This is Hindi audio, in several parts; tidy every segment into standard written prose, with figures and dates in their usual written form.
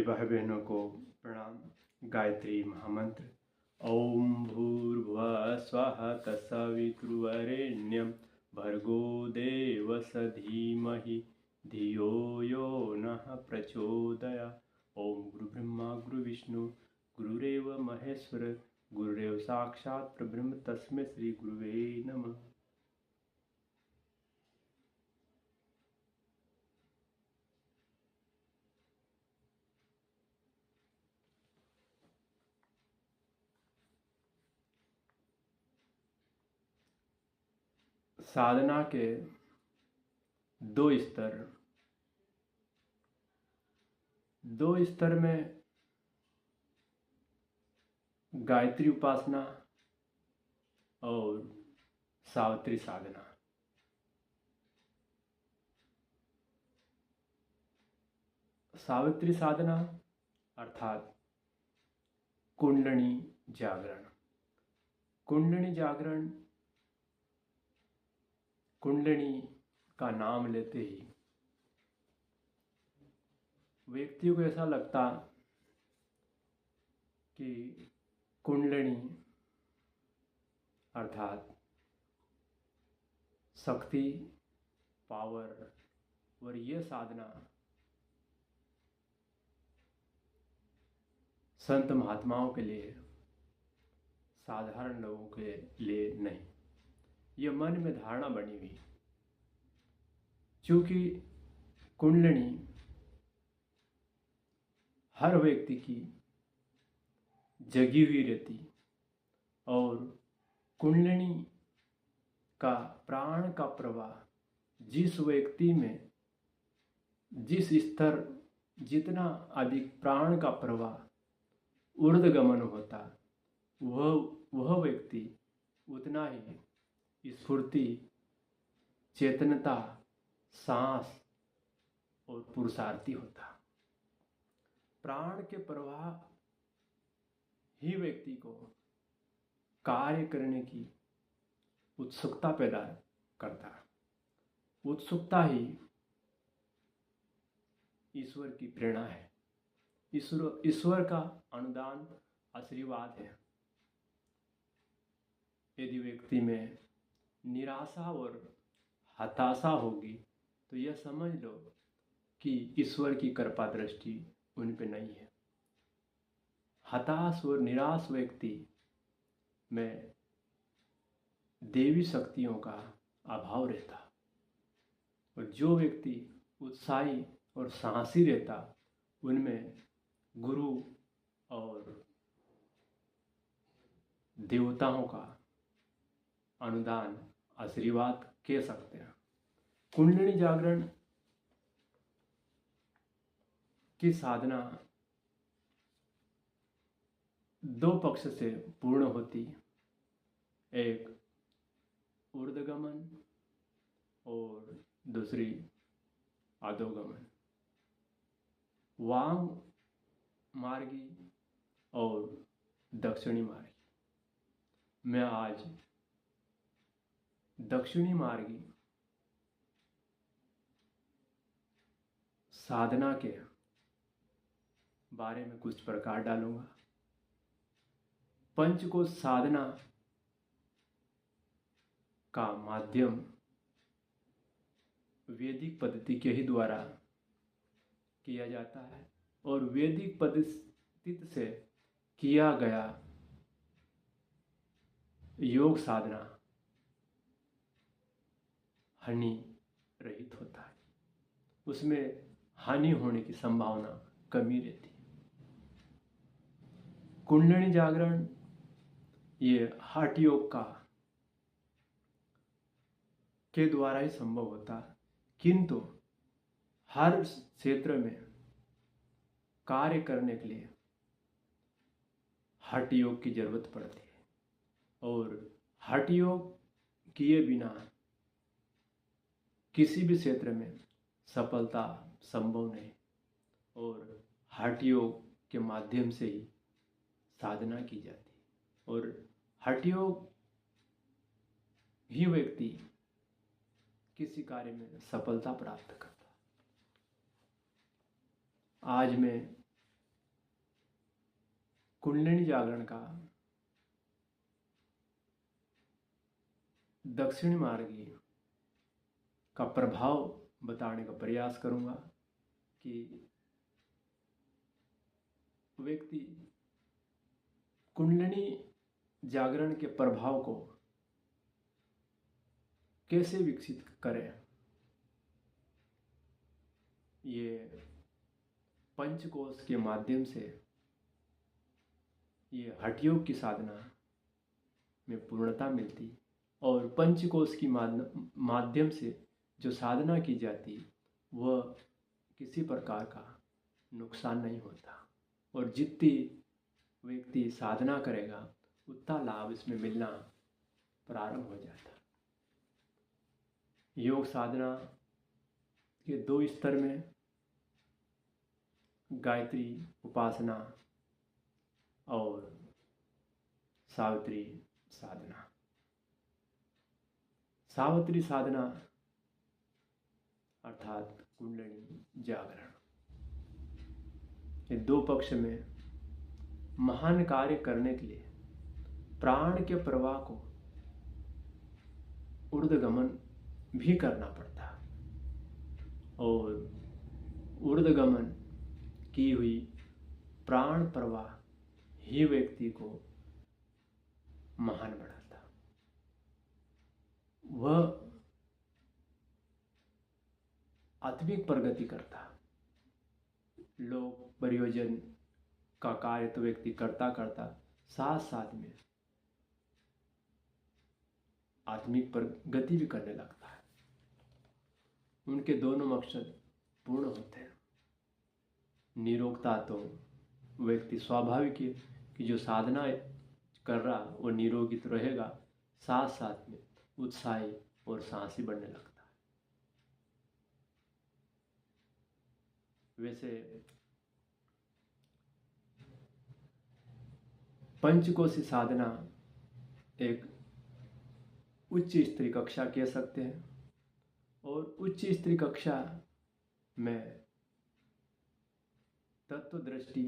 सभी भाई बहनों को प्रणाम। गायत्री महामंत्र। ओम भूर्भुवः स्वः तत्सवितुर्वरेण्यं भर्गो देवस्य धीमहि धियो यो नः प्रचोदयात्। ओम गुरु ब्रह्मा गुरु विष्णु गुरुरेव महेश्वर गुरुरेव साक्षात् परब्रह्म तस्मै श्री गुरुवे नमः। साधना के दो स्तर में गायत्री उपासना और सावित्री साधना। सावित्री साधना अर्थात कुंडली जागरण। कुंडली जागरण, कुंडली का नाम लेते ही व्यक्ति को ऐसा लगता कि कुंडली अर्थात शक्ति, पावर, और ये साधना संत महात्माओं के लिए, साधारण लोगों के लिए नहीं। ये मन में धारणा बनी हुई, क्योंकि कुंडली हर व्यक्ति की जगी हुई रहती और कुंडली का प्राण का प्रवाह जिस व्यक्ति में जिस स्तर जितना अधिक प्राण का प्रवाह ऊर्ध्वगमन होता, वह व्यक्ति उतना ही स्फूर्ति, चेतनता, सांस और पुरुषार्थी होता। प्राण के प्रवाह ही व्यक्ति को कार्य करने की उत्सुकता पैदा करता। उत्सुकता ही ईश्वर की प्रेरणा है, ईश्वर का अनुदान, आशीर्वाद है। यदि व्यक्ति में निराशा और हताशा होगी तो यह समझ लो कि ईश्वर की कृपा दृष्टि उन पे नहीं है। हताश और निराश व्यक्ति में देवी शक्तियों का अभाव रहता, और जो व्यक्ति उत्साही और साहसी रहता उनमें गुरु और देवताओं का अनुदान, आशीर्वाद कह सकते हैं। कुंडली जागरण की साधना दो पक्ष से पूर्ण होती, एक ऊर्ध्वगमन और दूसरी अधोगमन, वाम मार्गी और दक्षिणी मार्गी। मैं आज दक्षिणी मार्गी साधना के बारे में कुछ प्रकाश डालूंगा। पंचकोश साधना का माध्यम वैदिक पद्धति के ही द्वारा किया जाता है, और वैदिक पद्धति से किया गया योग साधना हानि रहित होता है, उसमें हानि होने की संभावना कमी रहती है। कुंडली जागरण ये हठ योग का के द्वारा ही संभव होता है, किंतु हर क्षेत्र में कार्य करने के लिए हठ योग की जरूरत पड़ती है, और हठ योग किए बिना किसी भी क्षेत्र में सफलता संभव नहीं, और हठ योग के माध्यम से ही साधना की जाती है, और हठ योग ही व्यक्ति किसी कार्य में सफलता प्राप्त करता। आज मैं कुंडलिनी जागरण का दक्षिणी मार्गी का प्रभाव बताने का प्रयास करूंगा कि व्यक्ति कुंडलिनी जागरण के प्रभाव को कैसे विकसित करे। ये पंचकोश के माध्यम से ये हठ योग की साधना में पूर्णता मिलती और पंचकोश की माध्यम से जो साधना की जाती वह किसी प्रकार का नुकसान नहीं होता और जितनी व्यक्ति साधना करेगा उतना लाभ इसमें मिलना प्रारंभ हो जाता। योग साधना के 2 स्तर में गायत्री उपासना और सावित्री साधना। सावित्री साधना अर्थात कुंडलिनी जागरण, ये 2 पक्ष में महान कार्य करने के लिए प्राण के प्रवाह को ऊर्ध्वगमन भी करना पड़ता और ऊर्ध्वगमन की हुई प्राण प्रवाह ही व्यक्ति को महान बनाता। वह आत्मिक प्रगति करता। लोक प्रयोजन का कार्य तो व्यक्ति करता करता साथ साथ में आत्मिक प्रगति भी करने लगता है। उनके दोनों मकसद पूर्ण होते हैं। निरोगता तो व्यक्ति स्वाभाविक है कि जो साधना कर रहा वो निरोगी तो रहेगा, साथ साथ में उत्साही और साहसी बनने लगता है। वैसे पंचकोशी साधना एक उच्च स्तरीय कक्षा कह सकते हैं और उच्च स्तरीय कक्षा में तत्व दृष्टि,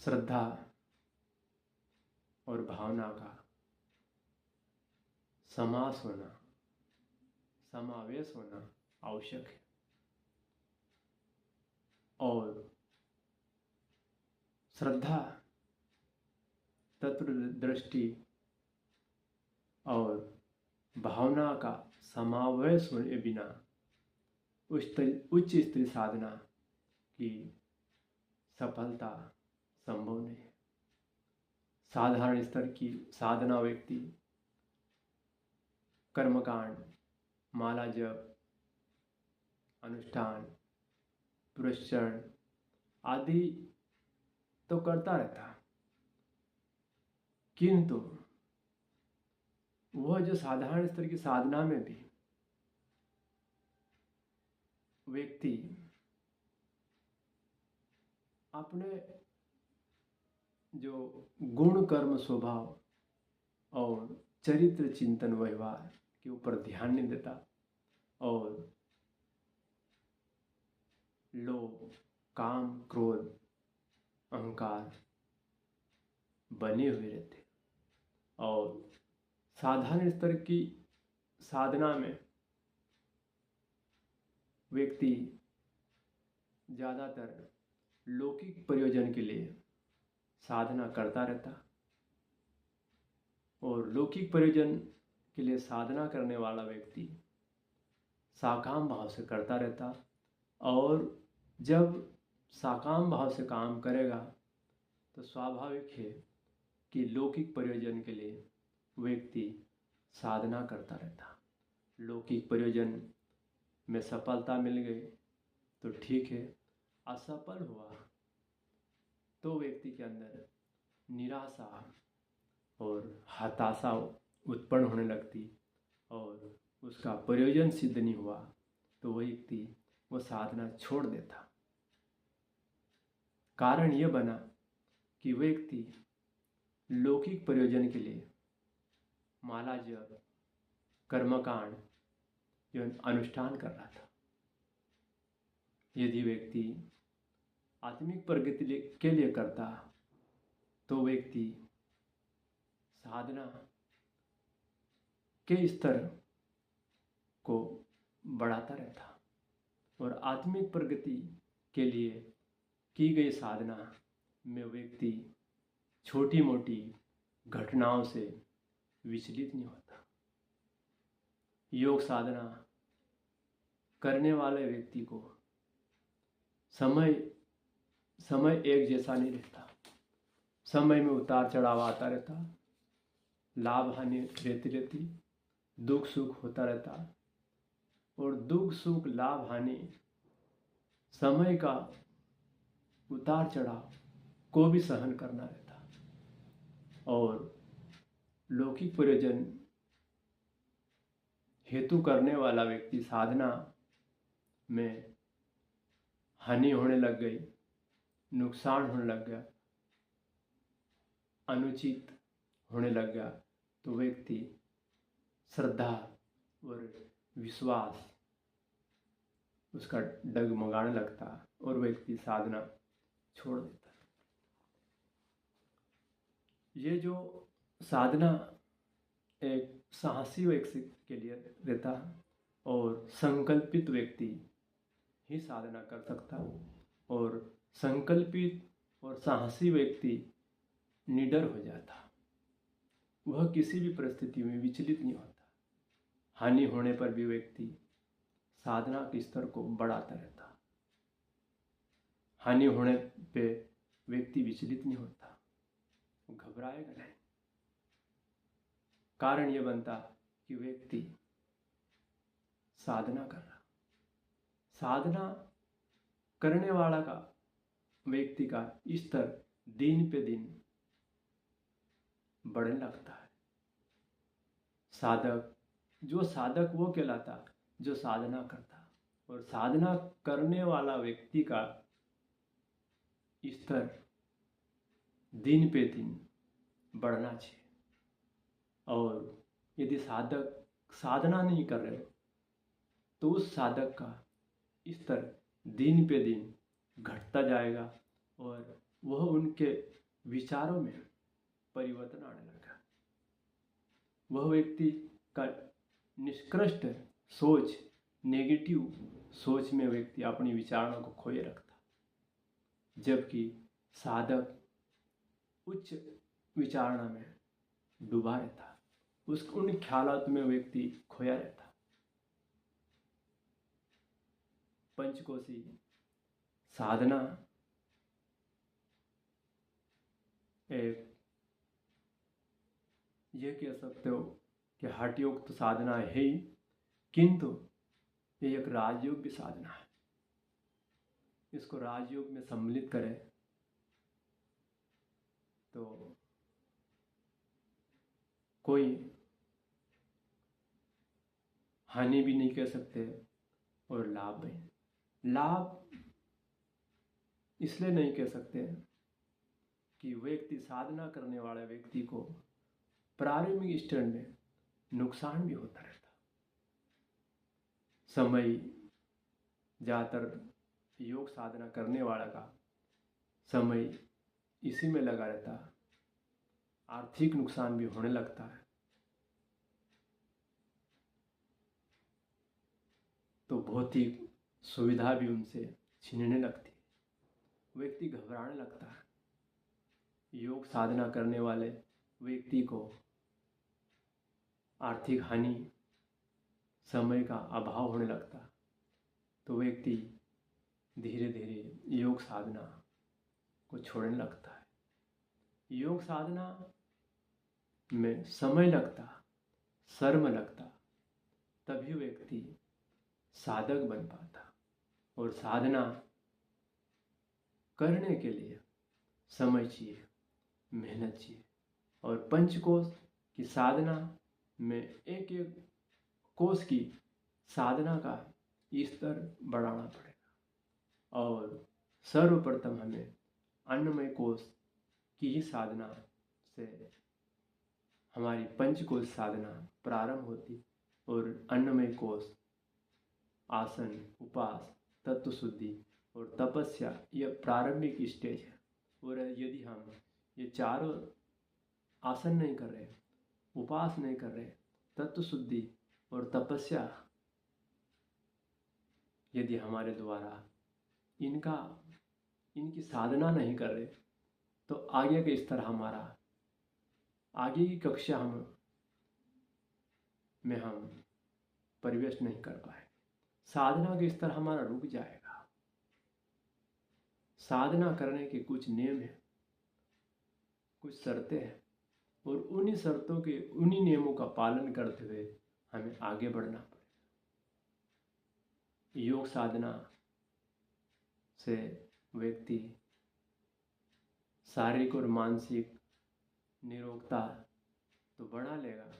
श्रद्धा और भावना का समावेश होना आवश्यक है और श्रद्धा, तत्व दृष्टि और भावना का समावेश होने बिना उच्च स्तरीय साधना की सफलता संभव नहीं है। साधारण स्तर की साधना व्यक्ति कर्मकांड, माला जप, अनुष्ठान, पुरस्चरण आदि तो करता रहता, किंतु वह जो साधारण स्तर की साधना में भी व्यक्ति अपने जो गुण कर्म स्वभाव और चरित्र चिंतन व्यवहार के ऊपर ध्यान नहीं देता और लोभ, काम, क्रोध, अहंकार बने हुए रहते और साधारण स्तर की साधना में व्यक्ति ज़्यादातर लौकिक प्रयोजन के लिए साधना करता रहता और लौकिक प्रयोजन के लिए साधना करने वाला व्यक्ति साकाम भाव से करता रहता और जब साकाम भाव से काम करेगा तो स्वाभाविक है कि लौकिक प्रयोजन के लिए व्यक्ति साधना करता रहता। लौकिक प्रयोजन में सफलता मिल गई तो ठीक है, असफल हुआ तो व्यक्ति के अंदर निराशा और हताशा उत्पन्न होने लगती और उसका प्रयोजन सिद्ध नहीं हुआ तो वह व्यक्ति वो साधना छोड़ देता। कारण यह बना कि व्यक्ति लौकिक प्रयोजन के लिए माला जप, कर्मकांड एवं अनुष्ठान कर रहा था। यदि व्यक्ति आत्मिक प्रगति के लिए करता, तो व्यक्ति साधना के स्तर को बढ़ाता रहता और आत्मिक प्रगति के लिए की गई साधना में व्यक्ति छोटी मोटी घटनाओं से विचलित नहीं होता। योग साधना करने वाले व्यक्ति को समय एक जैसा नहीं रहता। समय में उतार चढ़ाव आता रहता, लाभ हानि रहती, दुख सुख होता रहता, और दुख सुख लाभ हानि समय का उतार चढ़ाव को भी सहन करना रहता। और लौकिक प्रयोजन हेतु करने वाला व्यक्ति साधना में हानि होने लग गई, नुकसान होने लग गया, अनुचित होने लग गया, तो व्यक्ति श्रद्धा और विश्वास उसका डगमगाने लगता और व्यक्ति साधना छोड़ देता। ये जो साधना एक साहसी व्यक्ति के लिए रहता और संकल्पित व्यक्ति ही साधना कर सकता, और संकल्पित और साहसी व्यक्ति निडर हो जाता। वह किसी भी परिस्थिति में विचलित नहीं होता। हानि होने पर भी व्यक्ति साधना के स्तर को बढ़ाता रहता। हानि होने पे व्यक्ति विचलित नहीं होता, घबराएगा नहीं। कारण यह बनता कि व्यक्ति साधना कर रहा। साधना करने वाला का व्यक्ति का स्तर दिन पे दिन बढ़ने लगता है। साधक वो कहलाता जो साधना करता, और साधना करने वाला व्यक्ति का स्तर दिन पे दिन बढ़ना चाहिए। और यदि साधक साधना नहीं कर रहे तो उस साधक का स्तर दिन पे दिन घटता जाएगा और वह उनके विचारों में परिवर्तन आने लगा। वह व्यक्ति का निष्कृष्ट सोच, नेगेटिव सोच में व्यक्ति अपनी विचारों को खोए रखता, जबकि साधक उच्च विचारणा में डूबा रहता, उन ख्यालात में व्यक्ति खोया रहता। पंचकोशी साधना एक ये कह सकते हो कि हठ योग तो साधना है ही, किंतु ये एक राजयोग भी साधना है। इसको राजयोग में सम्मिलित करें तो कोई हानि भी नहीं कह सकते और लाभ भी। लाभ इसलिए नहीं कह सकते कि व्यक्ति साधना करने वाले व्यक्ति को प्रारंभिक स्टेज में नुकसान भी होता रहता। समय ज़्यादातर योग साधना करने वाला का समय इसी में लगा रहता, आर्थिक नुकसान भी होने लगता है। तो भौतिक सुविधा भी उनसे छीनने लगती है, व्यक्ति घबराने लगता है। योग साधना करने वाले व्यक्ति को आर्थिक हानि, समय का अभाव होने लगता, तो व्यक्ति धीरे धीरे योग साधना को छोड़ने लगता है। योग साधना में समय लगता, श्रम लगता, तभी व्यक्ति साधक बन पाता। और साधना करने के लिए समय चाहिए, मेहनत चाहिए। और पंचकोश की साधना में एक एक कोश की साधना का स्तर बढ़ाना पड़ेगा। और सर्वप्रथम हमें अन्नमय कोश की ही साधना से हमारी पंचकोश साधना प्रारंभ होती। और अन्नमय कोश आसन, उपास, तत्व शुद्धि और तपस्या यह प्रारंभिक स्टेज है। और यदि हम ये चारों आसन नहीं कर रहे, उपास नहीं कर रहे, तत्व शुद्धि और तपस्या यदि हमारे द्वारा इनकी साधना नहीं कर रहे, तो आगे के स्तर हमारा, आगे की कक्षा में हम प्रवेश नहीं कर पाए। साधना के स्तर हमारा रुक जाएगा। साधना करने के कुछ नियम हैं, कुछ शर्तें हैं, और उन्हीं नियमों का पालन करते हुए हमें आगे बढ़ना पड़ेगा। योग साधना से व्यक्ति शारीरिक और मानसिक निरोगता तो बढ़ा लेगा,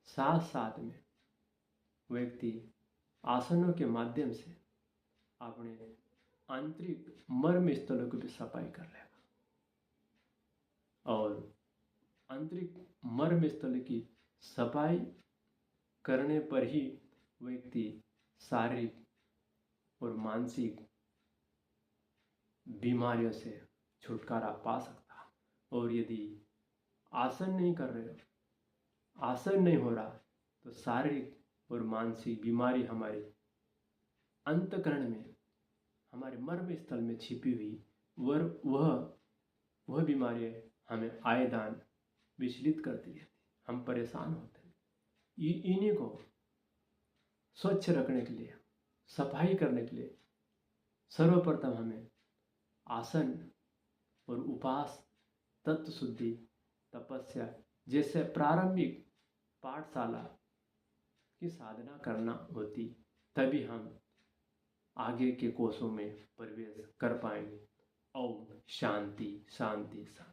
साथ साथ में व्यक्ति आसनों के माध्यम से अपने आंतरिक मर्म स्थलों की भी सफाई कर लेगा। और आंतरिक मर्म स्थल की सफाई करने पर ही व्यक्ति शारीरिक और मानसिक बीमारियों से छुटकारा पा सकता। और यदि आसन नहीं कर रहे हो, आसन नहीं हो रहा, तो शारीरिक और मानसिक बीमारी हमारे अंतःकरण में, हमारे मर्म स्थल में छिपी हुई वह बीमारी हमें आए दान विचलित करती है, हम परेशान होते हैं। इन्हीं को स्वच्छ रखने के लिए, सफाई करने के लिए सर्वप्रथम हमें आसन और उपास, तत्व शुद्धि, तपस्या जैसे प्रारंभिक पाठशाला की साधना करना होती, तभी हम आगे के कोषों में प्रवेश कर पाएंगे। ओम शांति शांति शांति।